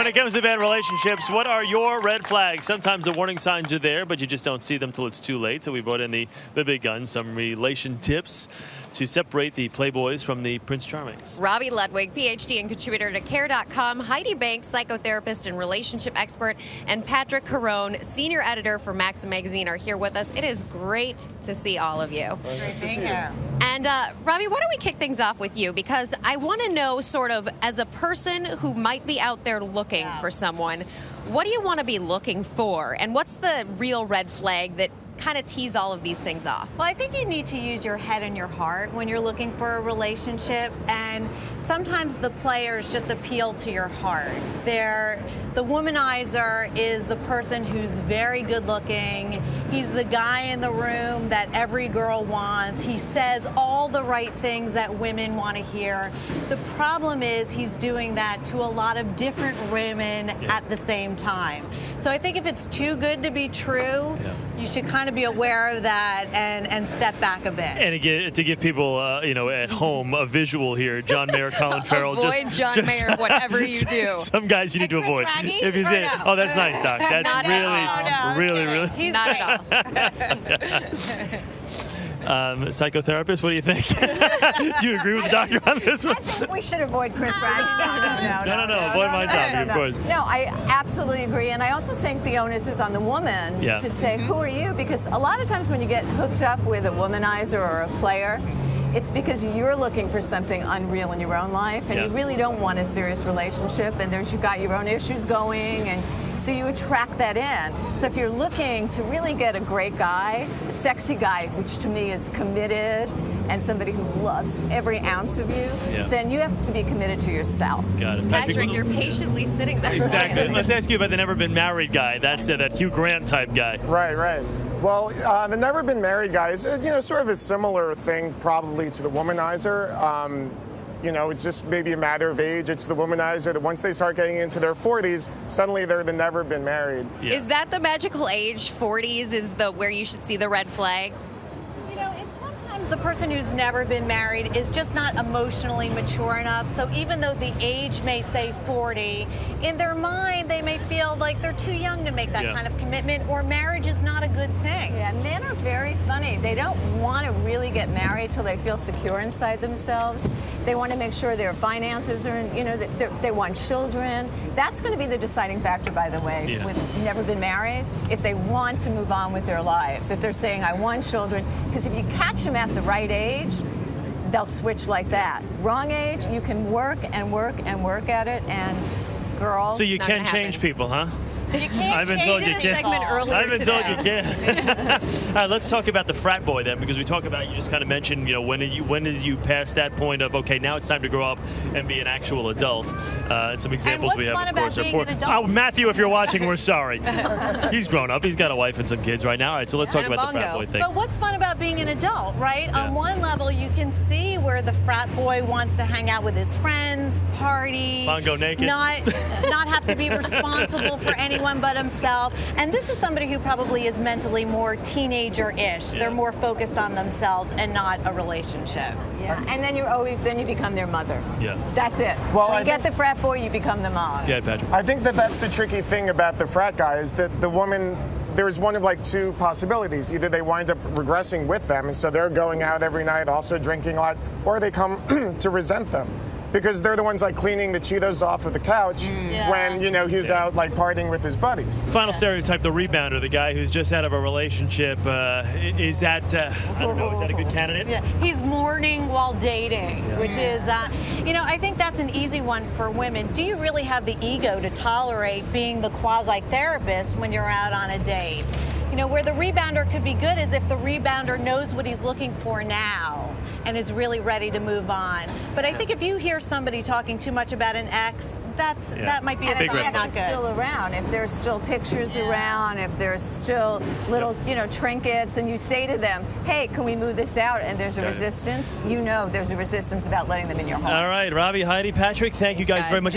it comes to bad relationships, what are your red flags? Sometimes the warning signs are there, but you just don't see them till it's too late. So we brought in the big guns, some relation tips to separate the Playboys from the Prince Charmings. Robbie Ludwig, PhD and contributor to Care.com, Heidi Banks, psychotherapist and relationship expert, and Patrick Carone, senior editor for Maxim Magazine, are here with us. It is great to see all of you. Great to see you. And Robbie, why don't we kick things off with you? Because I want to know, sort of, as a person who might be out there looking for someone, what do you want to be looking for? And what's the real red flag that kind of tease all of these things off? Well, I think you need to use your head and your heart when you're looking for a relationship, and sometimes the players just appeal to your heart. The womanizer is the person who's very good looking. He's the guy in the room that every girl wants. He says all the right things that women want to hear. The problem is he's doing that to a lot of different women at the same time. So I think if it's too good to be true, you should kind of be aware of that and step back a bit. And again, to give people, at home a visual here, John Mayer, Colin Farrell. Avoid John Mayer, whatever you do. Some guys you need to avoid. Wragge? If he's in. Oh, that's nice, Doc. That's really. He's not at all. Psychotherapist, what do you think? Do you agree with the doctor on this one? I think we should avoid Chris Wragge. No, avoid my topic, of course. No, I absolutely agree, and I also think the onus is on the woman to say, who are you? Because a lot of times when you get hooked up with a womanizer or a player, it's because you're looking for something unreal in your own life, and you really don't want a serious relationship, and you've got your own issues going, and so you attract that in. So if you're looking to really get a great guy, a sexy guy, which to me is committed, and somebody who loves every ounce of you, then you have to be committed to yourself. Got it. Patrick, you're patiently sitting there. Exactly. Let's ask you about the never been married guy. That's that Hugh Grant type guy. Right. Well, the never been married guy is, sort of a similar thing probably to the womanizer. It's just maybe a matter of age. It's the womanizer that once they start getting into their 40s, suddenly they're the never been married. Yeah. Is that the magical age? 40s is where you should see the red flag? The person who's never been married is just not emotionally mature enough. So even though the age may say 40, in their mind they may feel like they're too young to make that kind of commitment, or marriage is not a good thing. Yeah, men are very funny. They don't want to really get married till they feel secure inside themselves. They want to make sure their finances are, they want children. That's going to be the deciding factor, by the way, with never been married, if they want to move on with their lives. If they're saying, I want children, because if you catch them at the right age, they'll switch like that. Wrong age, you can work and work and work at it, and girls. So you can change people, huh? You can't I've been told you can't. I've been told you can't. All right, let's talk about the frat boy then, because we talk about, you just kind of mentioned, when did you pass that point of, okay, now it's time to grow up and be an actual adult? And some examples we have, of course, are poor. Oh, Matthew, if you're watching, we're sorry. He's grown up. He's got a wife and some kids right now. All right, so let's talk about the frat boy thing. But what's fun about being an adult, right? On one level, you can see where the frat boy wants to hang out with his friends, party, Bongo naked, not have to be responsible for anyone but himself. And this is somebody who probably is mentally more teenager-ish. They're more focused on themselves and not a relationship. Yeah, and then you become their mother. Yeah. That's it. Well, when you get the frat boy, you become the mom. Yeah, Patrick. I think that's the tricky thing about the frat guy, is that the woman, there's one of two possibilities. Either they wind up regressing with them, and so they're going out every night, also drinking a lot, or they come to resent them. Because they're the ones cleaning the Cheetos off of the couch when, he's out partying with his buddies. Final stereotype, the rebounder, the guy who's just out of a relationship. Is that, I don't know, is that a good candidate? Yeah, he's mourning while dating, which is, I think that's an easy one for women. Do you really have the ego to tolerate being the quasi-therapist when you're out on a date? Where the rebounder could be good is if the rebounder knows what he's looking for now and is really ready to move on. But I think if you hear somebody talking too much about an ex, that might be a sign not good. Still around. If there's still pictures around, if there's still little, trinkets, and you say to them, hey, can we move this out? And there's a resistance, there's a resistance about letting them in your home. All right, Robbie, Heidi, Patrick, thank you guys very much.